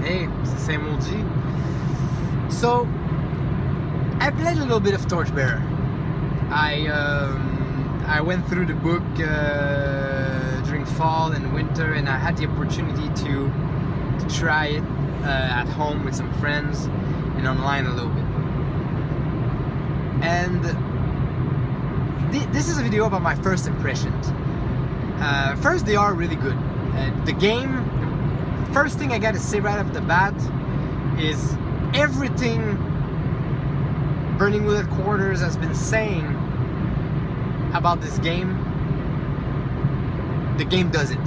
hey, it's the same old G. So I played a little bit of Torchbearer. I went through the book during fall and winter, and I had the opportunity to try it at home with some friends and online a little bit. And this is a video about my first impressions. First, they are really good. The game, first thing I gotta say right off the bat is everything Burning Wheel Headquarters has been saying about this game, the game does it.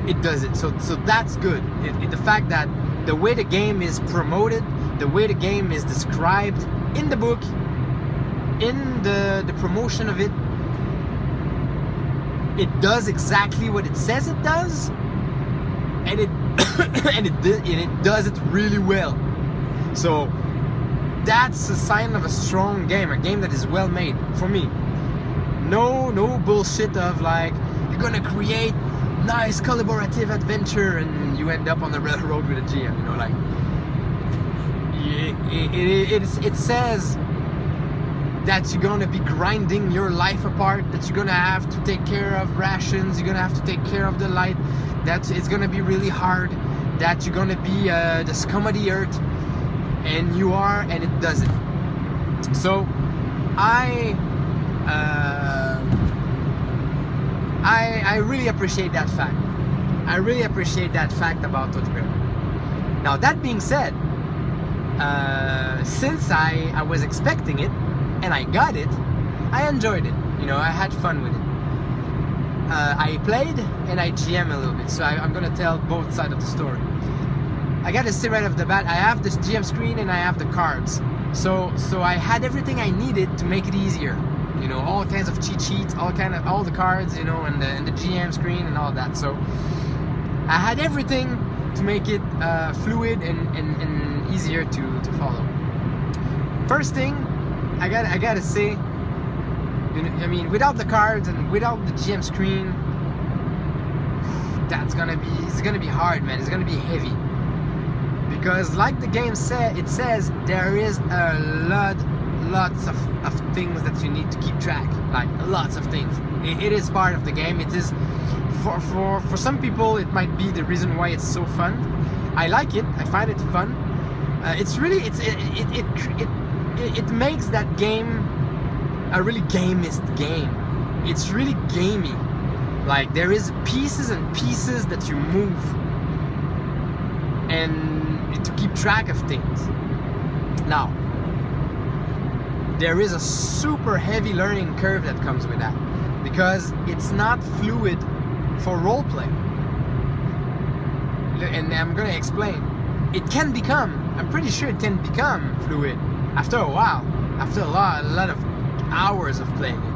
It does it. So that's good. The fact that the way the game is promoted, the way the game is described in the book, in the promotion of it, it does exactly what it says it does, and it and it does it really well. So that's a sign of a strong game, a game that is well made for me. No bullshit of like you're gonna create nice collaborative adventure and you end up on the railroad with a GM, you know, like it says that you're gonna be grinding your life apart, that you're gonna have to take care of rations, you're gonna have to take care of the light, that it's gonna be really hard, that you're gonna be the scum of the earth, and you are, and it does it. So I really appreciate that fact. I really appreciate that fact about Torchbearer. Now that being said, since I was expecting it and I got it, I enjoyed it. You know, I had fun with it. I played and I GM a little bit, so I'm gonna tell both sides of the story. I gotta say right off the bat, I have this GM screen and I have the cards. So I had everything I needed to make it easier. You know, all kinds of cheat sheets, all the cards, you know, and the GM screen and all that. So I had everything to make it fluid and easier to follow. First thing, I gotta say, you know, I mean, without the cards and without the GM screen, it's gonna be hard, man. It's gonna be heavy. Because like the game it says there is lots of things that you need to keep track, like lots of things. It is part of the game. It is for some people it might be the reason why it's so fun. I like it. I find it fun. It's really it makes that game a really gamist game. It's really gamey. Like there is pieces and pieces that you move and to keep track of things. Now, there is a super heavy learning curve that comes with that, because it's not fluid for roleplay. And I'm gonna explain. It can become, I'm pretty sure it can become fluid after a while, after a lot of hours of playing it.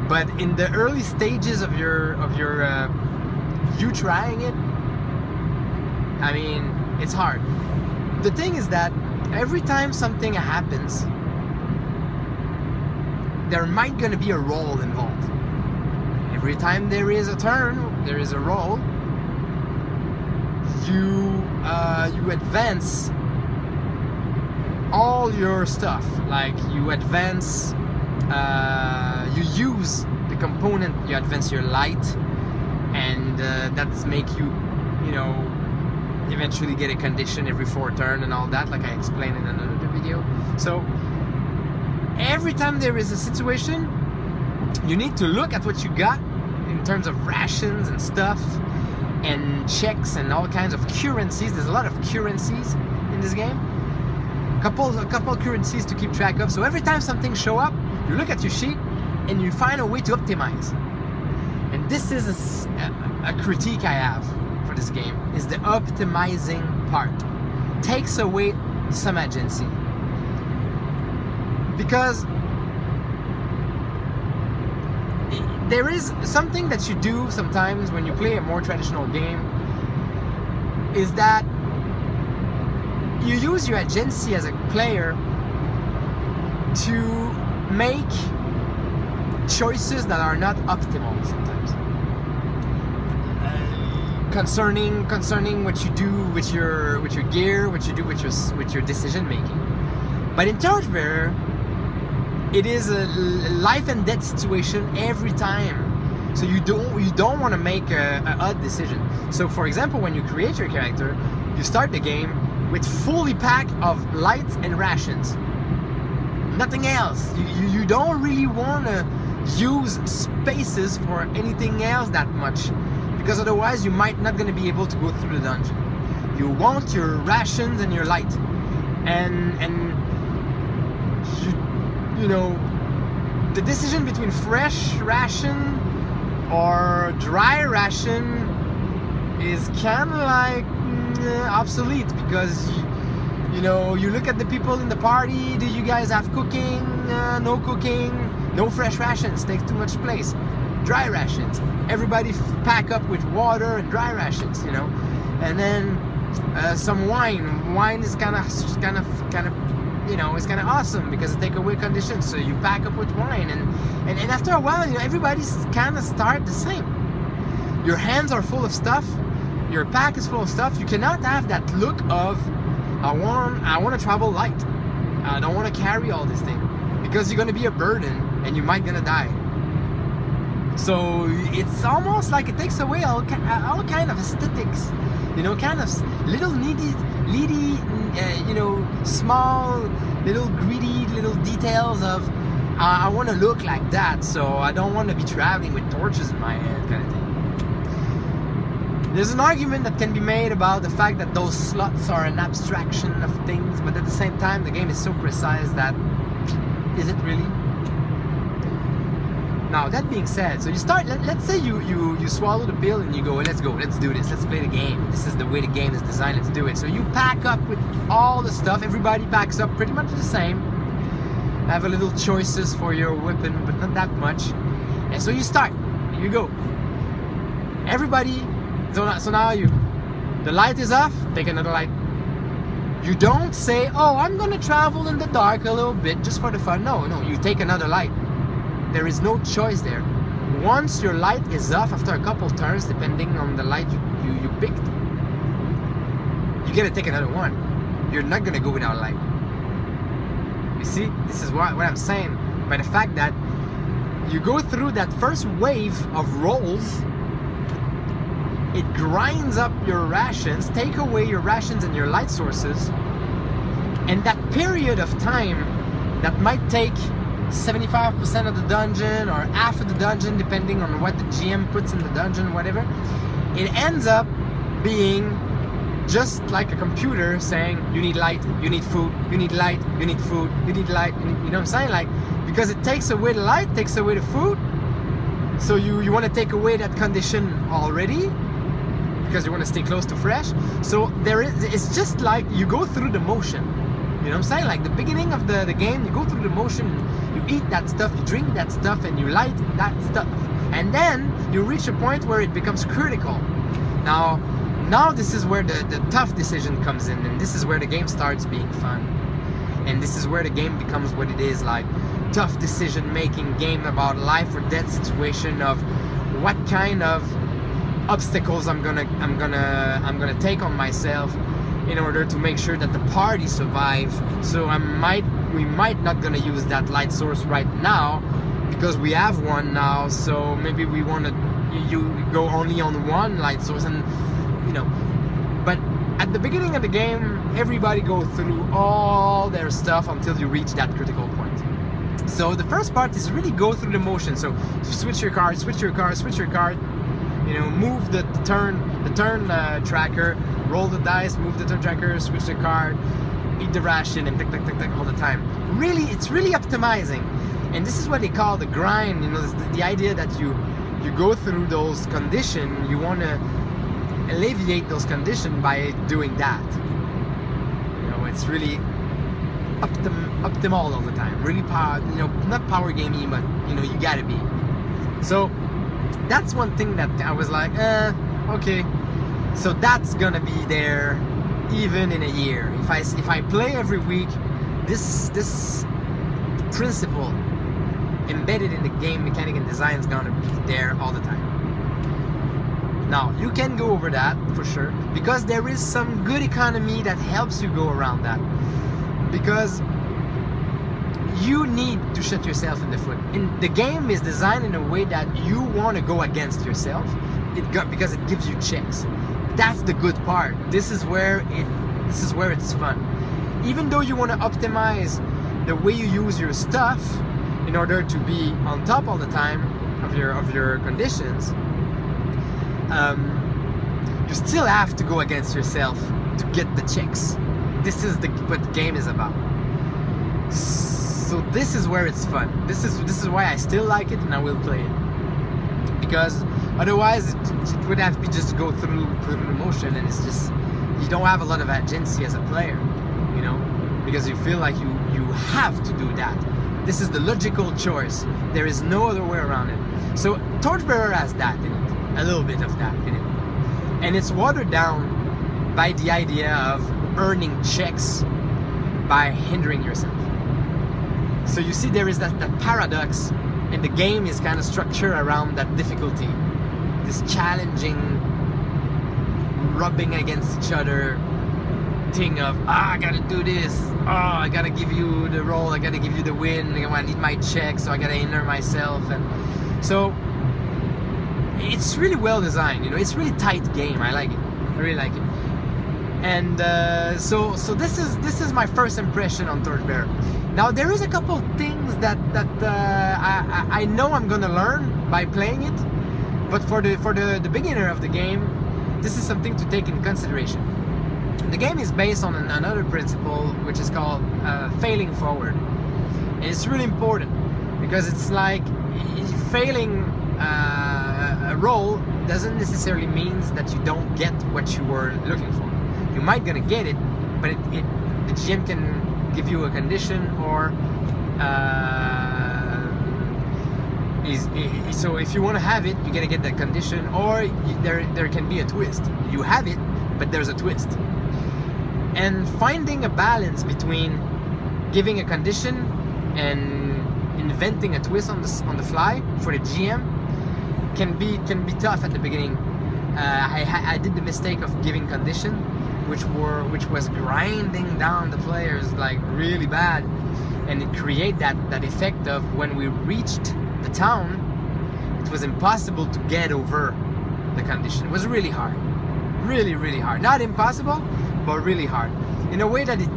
But in the early stages of you trying it, I mean, it's hard. The thing is that every time something happens, there might gonna be a roll involved. Every time there is a turn, there is a roll. You advance all your stuff. Like you advance, you use the component. You advance your light, and that's make you, you know, eventually get a condition every 4 turns and all that, like I explained in another video. So every time there is a situation, you need to look at what you got in terms of rations and stuff and checks and all kinds of currencies. There's a lot of currencies in this game. A couple currencies to keep track of. So every time something show up, you look at your sheet and you find a way to optimize. And this is a critique I have for this game, is the optimizing part. Takes away some agency. Because there is something that you do sometimes when you play a more traditional game, is that you use your agency as a player to make choices that are not optimal sometimes. concerning what you do with your gear, what you do with your decision making. But in Torchbearer, it is a life and death situation every time. So you don't want to make a odd decision. So for example, when you create your character, you start the game with fully pack of light and rations. Nothing else. You don't really want to use spaces for anything else that much, because otherwise you might not going to be able to go through the dungeon. You want your rations and your light, and you know, the decision between fresh ration or dry ration is kind of like obsolete, because you know, you look at the people in the party. Do you guys have cooking? No cooking. No fresh rations, takes too much place. Dry rations. Everybody pack up with water and dry rations, you know. And then some wine. Wine is kind of, you know, it's kind of awesome because it take away conditions. So you pack up with wine, and after a while, you know, everybody's kind of start the same. Your hands are full of stuff. Your pack is full of stuff. You cannot have that look of I want to travel light. I don't want to carry all this thing, because you're gonna be a burden and you might gonna die. So it's almost like it takes away all kind of aesthetics, you know, kind of little needy, you know, small, little greedy little details of I want to look like that, so I don't want to be traveling with torches in my hand, kind of thing. There's an argument that can be made about the fact that those slots are an abstraction of things, but at the same time the game is so precise that, is it really? Now that being said, so you start, let's say you swallow the pill and you go, let's do this, let's play the game. This is the way the game is designed, let's do it. So you pack up with all the stuff, everybody packs up pretty much the same. Have a little choices for your weapon, but not that much. And so you start, you go. Everybody, so now the light is off, take another light. You don't say, oh, I'm gonna travel in the dark a little bit just for the fun. No, you take another light. There is no choice there. Once your light is off after a couple turns, depending on the light you picked, you gotta take another one. You're not gonna go without light. You see, this is what I'm saying. By the fact that you go through that first wave of rolls, it grinds up your rations, take away your rations and your light sources, and that period of time that might take 75% of the dungeon or half of the dungeon, depending on what the GM puts in the dungeon, whatever, it ends up being just like a computer saying, you need light, you need food, you need light, you need food, you need light, you know what I'm saying? Like, because it takes away the light, takes away the food, so you want to take away that condition already, because you want to stay close to fresh. So it's just like you go through the motion. You know what I'm saying? Like the beginning of the game, you go through the motion, you eat that stuff, you drink that stuff, and you light that stuff. And then you reach a point where it becomes critical. Now this is where the tough decision comes in, and this is where the game starts being fun. And this is where the game becomes what it is, like tough decision making game about life or death situation of what kind of obstacles I'm gonna take on myself in order to make sure that the party survive. So we might not gonna use that light source right now because we have one now. So maybe we want to you go only on one light source, and you know. But at the beginning of the game, everybody goes through all their stuff until you reach that critical point. So the first part is really go through the motion. So switch your card, switch your card, switch your card. You know, move the turn tracker, roll the dice, move the turn tracker, switch the card, eat the ration, and tick all the time. Really, it's really optimizing, and this is what they call the grind. You know, the idea that you go through those conditions. You want to alleviate those conditions by doing that. You know, it's really optimal all the time. Really power, you know, not power gamey, but you know, you gotta be. So that's one thing that I was like, okay. So that's gonna be there even in a year. If I play every week, this principle embedded in the game mechanic and design is gonna be there all the time. Now, you can go over that for sure, because there is some good economy that helps you go around that. Because you need to shoot yourself in the foot. And the game is designed in a way that you want to go against yourself, because it gives you checks. That's the good part. This is where it's fun. Even though you want to optimize the way you use your stuff in order to be on top all the time of your conditions, you still have to go against yourself to get the checks. This is what the game is about. So this is where it's fun. This is why I still like it and I will play it. Because otherwise it would have to be just to go through the motion, and it's just, you don't have a lot of agency as a player, you know, because you feel like you have to do that. This is the logical choice. There is no other way around it. So Torchbearer has that in it, a little bit of that in it. And it's watered down by the idea of earning checks by hindering yourself. So you see there is that paradox, and the game is kind of structured around that difficulty. This challenging, rubbing against each other thing of, I gotta do this, I gotta give you the roll, I gotta give you the win, I need my check, so I gotta hinder myself. And so it's really well designed, you know, it's really tight game. I like it, I really like it. And so this is my first impression on Torchbearer. Now there is a couple things that I know I'm gonna learn by playing it, but for the beginner of the game, this is something to take in consideration. The game is based on another principle, which is called failing forward. And it's really important, because it's like failing a roll doesn't necessarily mean that you don't get what you were looking for. You might gonna get it, but the GM can give you a condition, or so if you want to have it, you gotta get that condition, or there can be a twist. You have it, but there's a twist. And finding a balance between giving a condition and inventing a twist on the fly for the GM can be tough at the beginning. I did the mistake of giving condition, which was grinding down the players like really bad, and it created that effect of when we reached the town, it was impossible to get over the condition. It was really hard, really hard. Not impossible, but really hard, in a way that it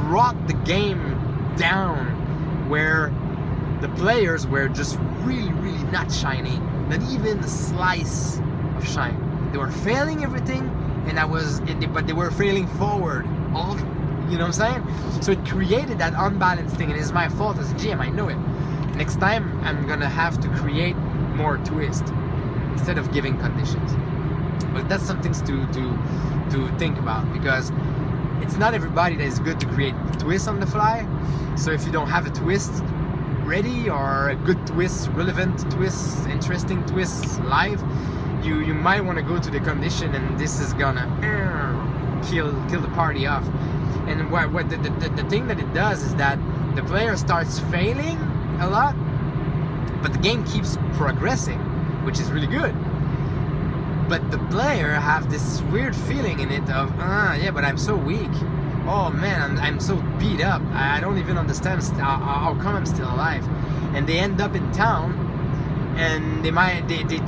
brought the game down, where the players were just really not shiny, not even a slice of shine. They were failing everything, but they were failing forward. All, you know what I'm saying? So it created that unbalanced thing, and it's my fault as a GM. I know it. Next time I'm gonna have to create more twist instead of giving conditions. But that's something to think about, because it's not everybody that is good to create twists on the fly. So if you don't have a twist ready, or a good twist, relevant twist, interesting twist live, you might want to go to the condition, and this is gonna kill the party off. And what the thing that it does is that the player starts failing a lot, but the game keeps progressing, which is really good. But the player have this weird feeling in it of, yeah, but I'm so weak. Oh man, I'm so beat up. I don't even understand how come I'm still alive. And they end up in town, and they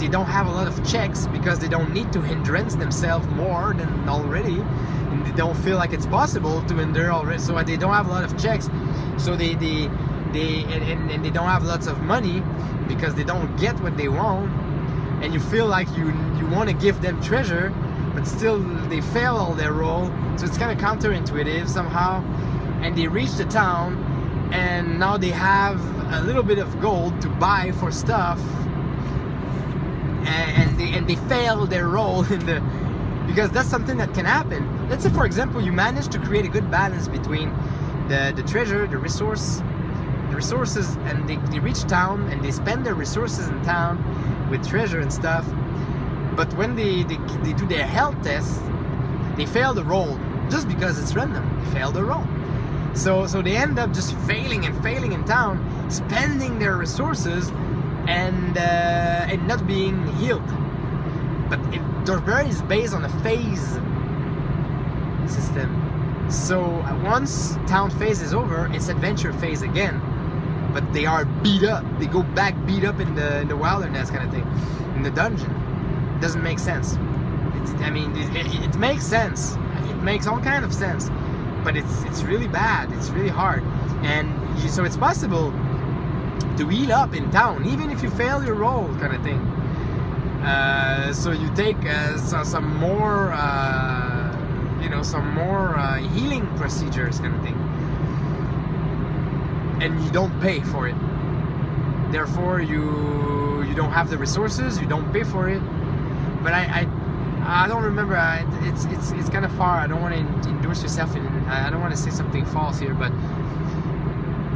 don't have a lot of checks, because they don't need to hindrance themselves more than already, and they don't feel like it's possible to hinder already. So they don't have a lot of checks. So they don't have lots of money, because they don't get what they want. And you feel like you want to give them treasure, but still they fail all their roll. So it's kind of counterintuitive somehow. And they reach the town, and now they have a little bit of gold to buy for stuff, and they fail their roll because that's something that can happen. Let's say, for example, you manage to create a good balance between the treasure, the resources, and they reach town, and they spend their resources in town with treasure and stuff. But when they do their health test, they fail the roll, just because it's random. They fail the roll. So they end up just failing in town, spending their resources, and not being healed. But Torchbearer is based on a phase system. So once town phase is over, it's adventure phase again. But they are beat up. They go back beat up in the wilderness kind of thing, in the dungeon. It doesn't make sense. It makes sense. It makes all kind of sense. But it's really bad. It's really hard. And so it's possible to heal up in town, even if you fail your roll, kind of thing. So you take some more, some more healing procedures, kind of thing, and you don't pay for it. Therefore, you don't have the resources. You don't pay for it. But I don't remember. It's kind of far. I don't want to endorse yourself. I don't want to say something false here, but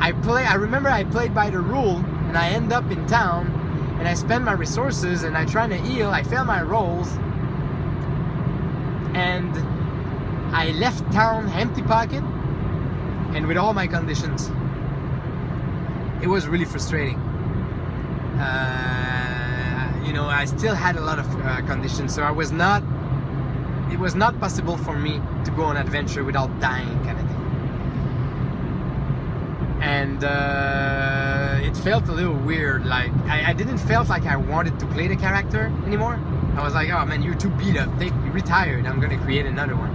I remember I played by the rule, and I end up in town, and I spend my resources, and I try to heal. I fail my rolls, and I left town empty pocket, and with all my conditions. It was really frustrating. I still had a lot of conditions, so it was not possible for me to go on adventure without dying, kind of thing. And it felt a little weird. Like I didn't felt like I wanted to play the character anymore. I was like, oh man, you're too beat up. You retired. I'm gonna create another one.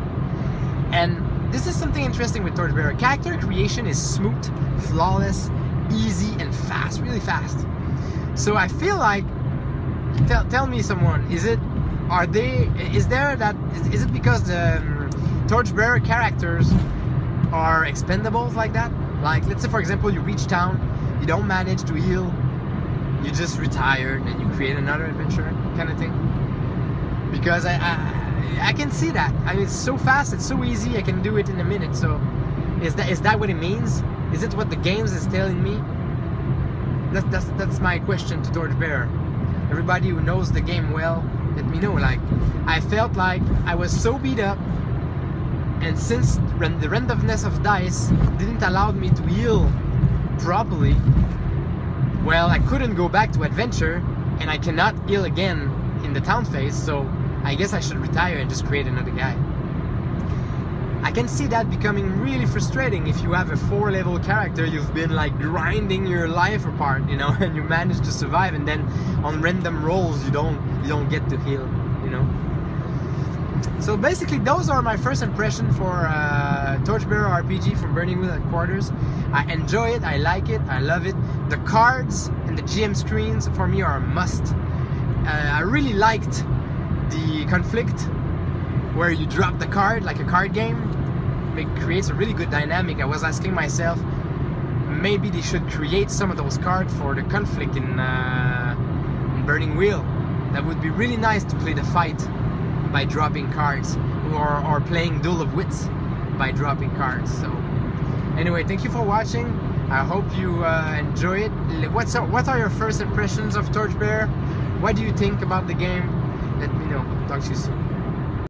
And this is something interesting with Torchbearer. Character creation is smooth, flawless, easy, and fast, really fast. So I feel like, tell me someone, is it because the Torchbearer characters are expendables like that? Like, let's say for example you reach town, you don't manage to heal, you just retire, and you create another adventure, kind of thing. Because I can see that. I mean, it's so fast, it's so easy, I can do it in a minute. So is that what it means? Is it what the games is telling me? That's my question to Torchbearer. Everybody who knows the game well, let me know. Like, I felt like I was so beat up, and since the randomness of dice didn't allow me to heal properly, well, I couldn't go back to adventure, and I cannot heal again in the town phase, so I guess I should retire and just create another guy. I can see that becoming really frustrating if you have a 4-level character, you've been like grinding your life apart, and you manage to survive, and then on random rolls you don't get to heal, So basically those are my first impression for Torchbearer RPG from Burning Wheel Headquarters. I enjoy it, I like it, I love it. The cards and the GM screens for me are a must. I really liked the conflict where you drop the card like a card game. It creates a really good dynamic. I was asking myself, maybe they should create some of those cards for the conflict in Burning Wheel. That would be really nice to play the fight by dropping cards, or playing Duel of Wits by dropping cards. So anyway, thank you for watching. I hope you enjoy it. What are your first impressions of Torchbearer? What do you think about the game? Let me know. Talk to you soon.